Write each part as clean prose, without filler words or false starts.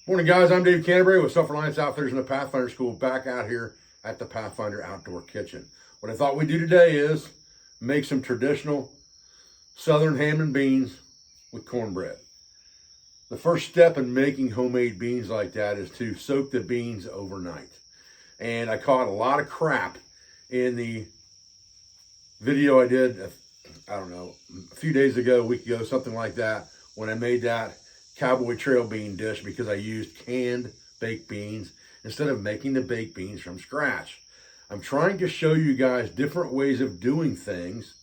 Morning guys, I'm Dave Cornbread with Self-Reliance Outfitters in the Pathfinder School, back out here at the Pathfinder Outdoor Kitchen. What I thought we'd do today is make some traditional Southern ham and beans with cornbread. The first step in making homemade beans like that is to soak the beans overnight. And I caught a lot of crap in the video I did, I don't know, a few days ago, a week ago, something like that, when I made that cowboy trail bean dish because I used canned baked beans instead of making the baked beans from scratch. I'm trying to show you guys different ways of doing things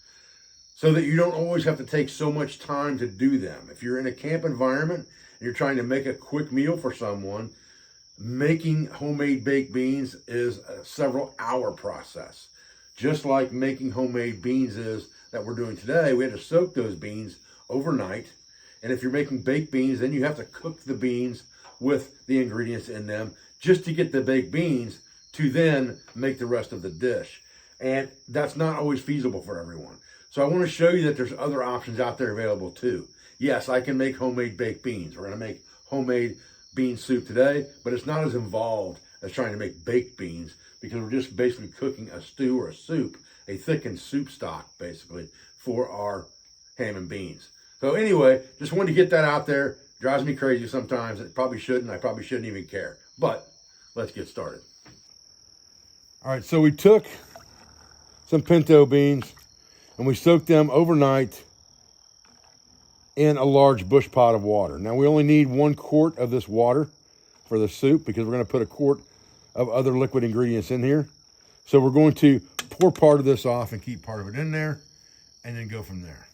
so that you don't always have to take so much time to do them. If you're in a camp environment and you're trying to make a quick meal for someone, making homemade baked beans is a several hour process. Just like making homemade beans is that we're doing today. We had to soak those beans overnight. And if you're making baked beans, then you have to cook the beans with the ingredients in them just to get the baked beans to then make the rest of the dish. And that's not always feasible for everyone. So I want to show you that there's other options out there available too. Yes, I can make homemade baked beans. We're going to make homemade bean soup today, but it's not as involved as trying to make baked beans because we're just basically cooking a stew or a soup, a thickened soup stock basically for our ham and beans. So anyway, just wanted to get that out there. Drives me crazy sometimes. It probably shouldn't. I probably shouldn't even care. But let's get started. All right, so we took some pinto beans and we soaked them overnight in a large bush pot of water. Now we only need 1 quart of this water for the soup because we're going to put a quart of other liquid ingredients in here. So we're going to pour part of this off and keep part of it in there and then go from there.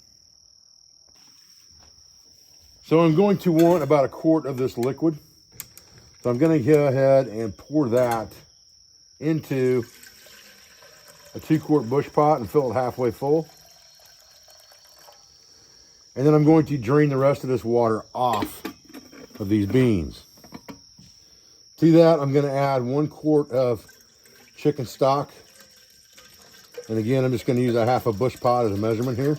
So I'm going to want about a quart of this liquid. So I'm going to go ahead and pour that into a 2-quart bush pot and fill it halfway full. And then I'm going to drain the rest of this water off of these beans. To that, I'm going to add 1 quart of chicken stock. And again, I'm just going to use a half a bush pot as a measurement here.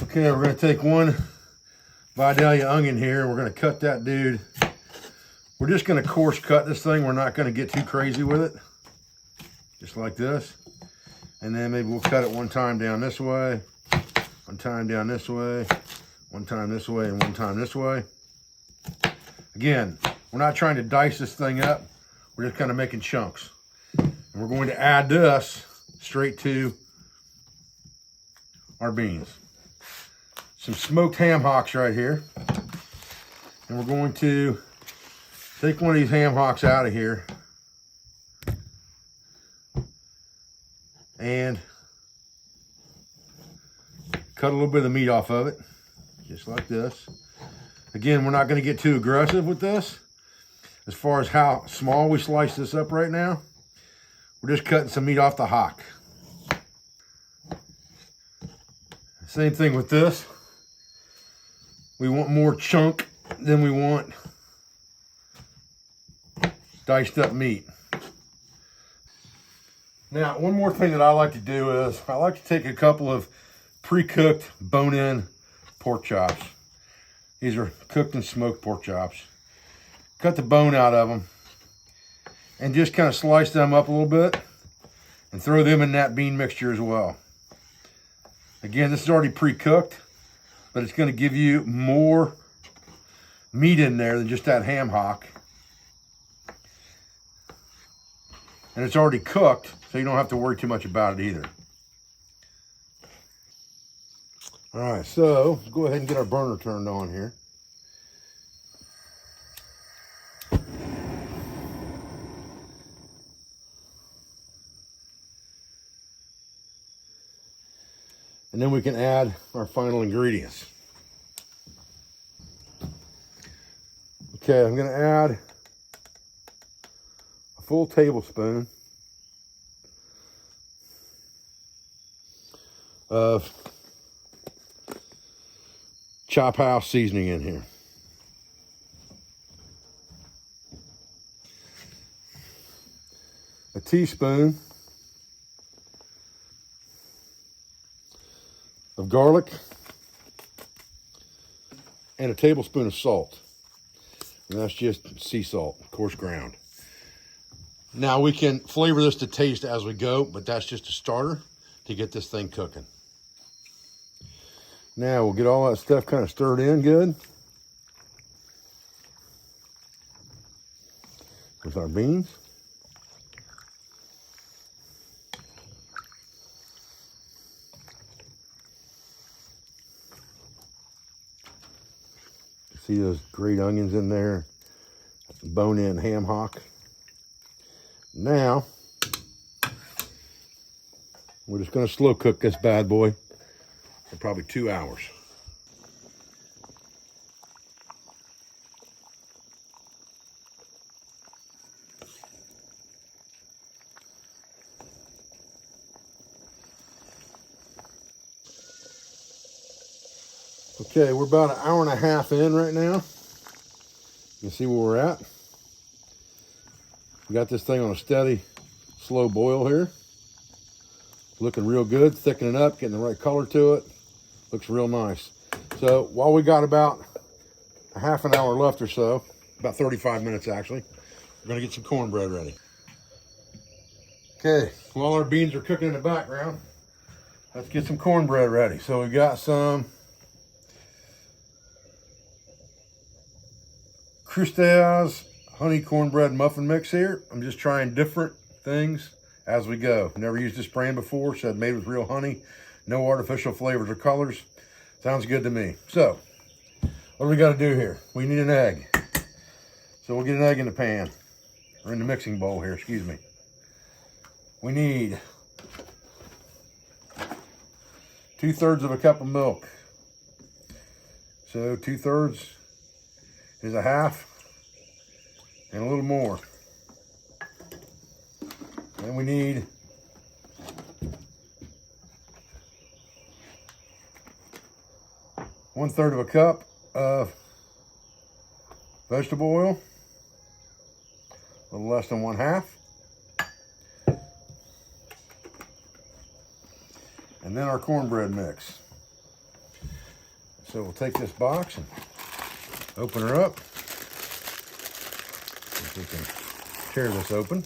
Okay, we're going to take 1 Vidalia onion here. We're going to cut that dude. We're just going to coarse cut this thing. We're not going to get too crazy with it. Just like this. And then maybe we'll cut it 1 time down this way, 1 time down this way, 1 time this way, and 1 time this way. Again, we're not trying to dice this thing up. We're just kind of making chunks. And we're going to add this straight to our beans. Some smoked ham hocks right here. And we're going to take 1 of these ham hocks out of here and cut a little bit of the meat off of it, just like this. Again, we're not going to get too aggressive with this. As far as how small we slice this up right now, we're just cutting some meat off the hock. Same thing with this. We want more chunk than we want diced up meat. Now, one more thing that I like to do is I like to take a couple of pre-cooked bone-in pork chops. These are cooked and smoked pork chops. Cut the bone out of them and just kind of slice them up a little bit and throw them in that bean mixture as well. Again, this is already pre-cooked, but it's going to give you more meat in there than just that ham hock. And it's already cooked, so you don't have to worry too much about it either. All right, so let's go ahead and get our burner turned on here. And then we can add our final ingredients. Okay, I'm going to add a full tablespoon of Chop House seasoning in here. a teaspoon of garlic, and a tablespoon of salt. And that's just sea salt, coarse ground. Now we can flavor this to taste as we go, but that's just a starter to get this thing cooking. Now we'll get all that stuff kind of stirred in good with our beans. See those great onions in there, bone-in ham hock. Now, we're just gonna slow cook this bad boy for probably 2 hours. Okay, we're about 1.5 hours in right now. You can see where we're at. We got this thing on a steady, slow boil here. Looking real good, thickening up, getting the right color to it. Looks real nice. So while we got about 1/2 hour left or so, about 35 minutes actually, we're gonna get some cornbread ready. Okay, while our beans are cooking in the background, let's get some cornbread ready. So we got some Crustae's honey cornbread muffin mix here. I'm just trying different things as we go. Never used this brand before, said made with real honey, no artificial flavors or colors. Sounds good to me. So, what do we got to do here? We need an egg. So we'll get an egg in the pan, or in the mixing bowl here, excuse me. We need 2/3 of a cup of milk. So 2/3 is a half and a little more. And we need 1/3 of a cup of vegetable oil, a little less than 1/2. And then our cornbread mix. So we'll take this box and open her up. If we can tear this open.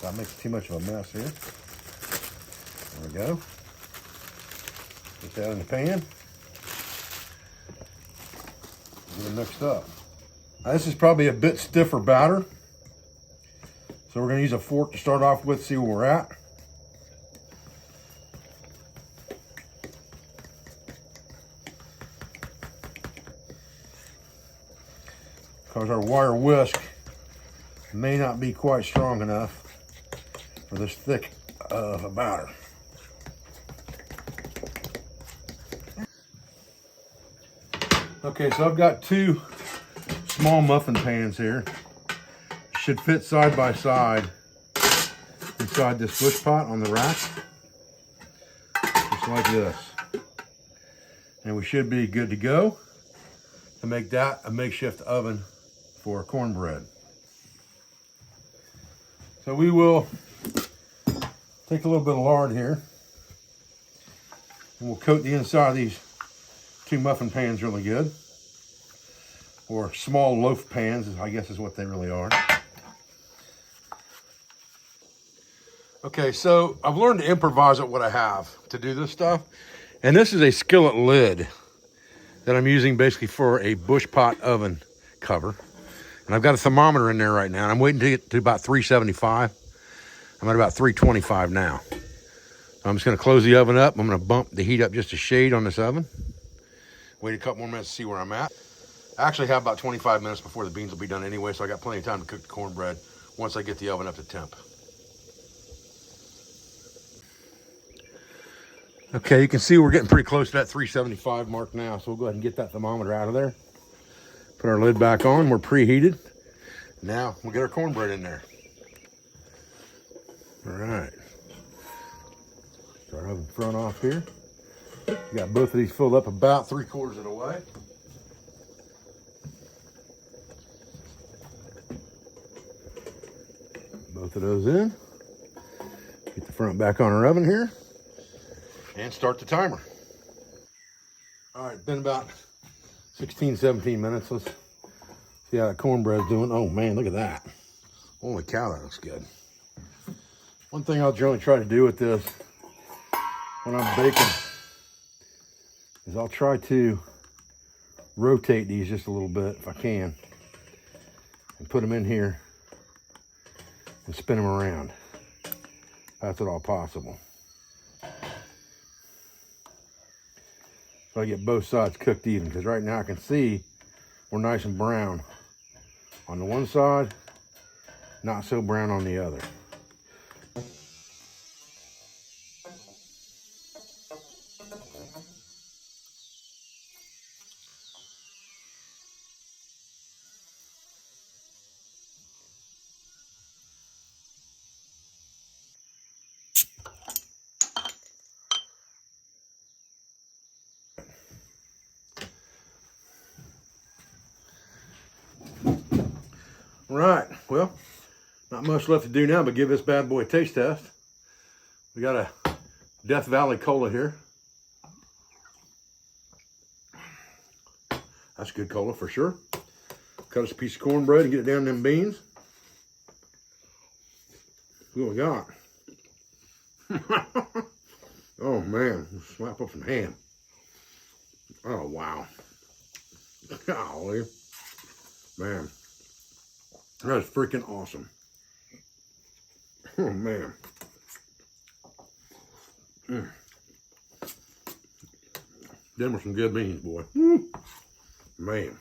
Not making too much of a mess here. There we go. Put that in the pan. Get it mixed up. Now this is probably a bit stiffer batter. So we're going to use a fork to start off with, see where we're at. Because our wire whisk may not be quite strong enough for this thick of a batter. Okay, so I've got 2 small muffin pans here. Should fit side by side inside this bush pot on the rack. Just like this. And we should be good to go to make that a makeshift oven for cornbread. So we will take a little bit of lard here and we'll coat the inside of these 2 muffin pans really good, or small loaf pans, I guess is what they really are. Okay, so I've learned to improvise at what I have to do this stuff, and this is a skillet lid that I'm using basically for a bush pot oven cover. And I've got a thermometer in there right now, and I'm waiting to get to about 375. I'm at about 325 now. So I'm just gonna close the oven up. I'm gonna bump the heat up just a shade on this oven. Wait a couple more minutes to see where I'm at. I actually have about 25 minutes before the beans will be done anyway, so I got plenty of time to cook the cornbread once I get the oven up to temp. Okay, you can see we're getting pretty close to that 375 mark now, so we'll go ahead and get that thermometer out of there. Put our lid back on, we're preheated. Now we'll get our cornbread in there. All right. Start oven front off here. Got both of these filled up about 3/4 of the way. both of those in. Get the front back on our oven here and start the timer. All right, been about 16, 17 minutes. Let's see how that cornbread's doing. Oh man, look at that. Holy cow, that looks good. One thing I'll generally try to do with this when I'm baking is I'll try to rotate these just a little bit if I can and put them in here and spin them around. That's at all possible. So I get both sides cooked even, because right now I can see we're nice and brown on the one side, not so brown on the other. Right, well, not much left to do now but give this bad boy a taste test. We got a Death Valley Cola here. That's good cola for sure. Cut us a piece of cornbread and get it down in them beans. What we got? Oh man, slap up some ham. Oh wow. Golly. Man. That is freaking awesome. Oh man. Them were some good beans, boy. Man.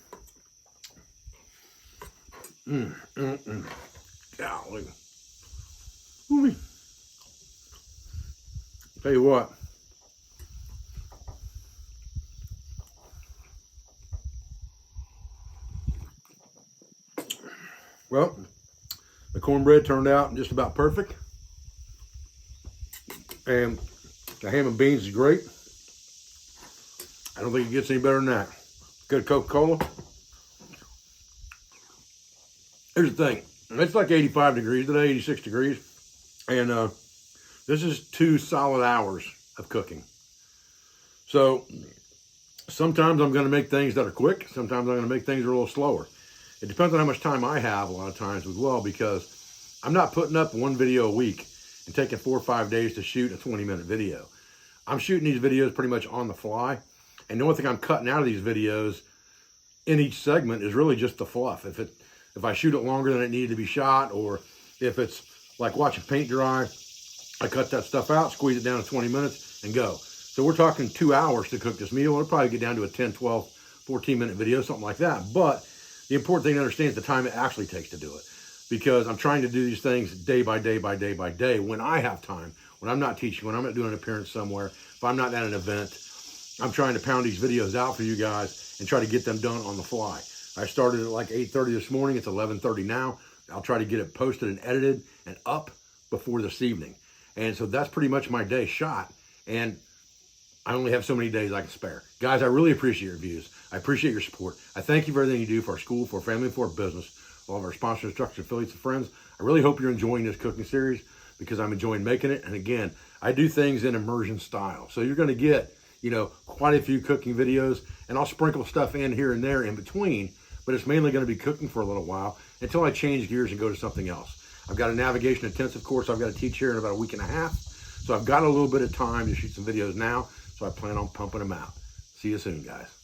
Golly. Ooh. Tell you what. Well, the cornbread turned out just about perfect. And the ham and beans is great. I don't think it gets any better than that. Good Coca-Cola. Here's the thing. It's like 85 degrees today, 86 degrees. And this is 2 solid hours of cooking. So sometimes I'm going to make things that are quick. Sometimes I'm going to make things that are a little slower. It depends on how much time I have a lot of times as well, because I'm not putting up one video a week and taking 4 or 5 days to shoot a 20-minute video. I'm shooting these videos pretty much on the fly. And the only thing I'm cutting out of these videos in each segment is really just the fluff. If I shoot it longer than it needed to be shot, or if it's like watching paint dry, I cut that stuff out, squeeze it down to 20 minutes and go. So we're talking 2 hours to cook this meal. It'll probably get down to a 10, 12, 14-minute video, something like that. But the important thing to understand is the time it actually takes to do it, because I'm trying to do these things day by day by day by day when I have time, when I'm not teaching, when I'm not doing an appearance somewhere, if I'm not at an event. I'm trying to pound these videos out for you guys and try to get them done on the fly. I started at like 8:30 this morning. It's 11:30 now. I'll try to get it posted and edited and up before this evening. And so that's pretty much my day shot. And I only have so many days I can spare. Guys, I really appreciate your views. I appreciate your support. I thank you for everything you do for our school, for our family, for our business, all of our sponsors, instructors, affiliates, and friends. I really hope you're enjoying this cooking series, because I'm enjoying making it. And again, I do things in immersion style. So you're going to get, quite a few cooking videos, and I'll sprinkle stuff in here and there in between, but it's mainly going to be cooking for a little while until I change gears and go to something else. I've got a navigation intensive course I've got to teach here in about a week and a half. So I've got a little bit of time to shoot some videos now. So I plan on pumping them out. See you soon, guys.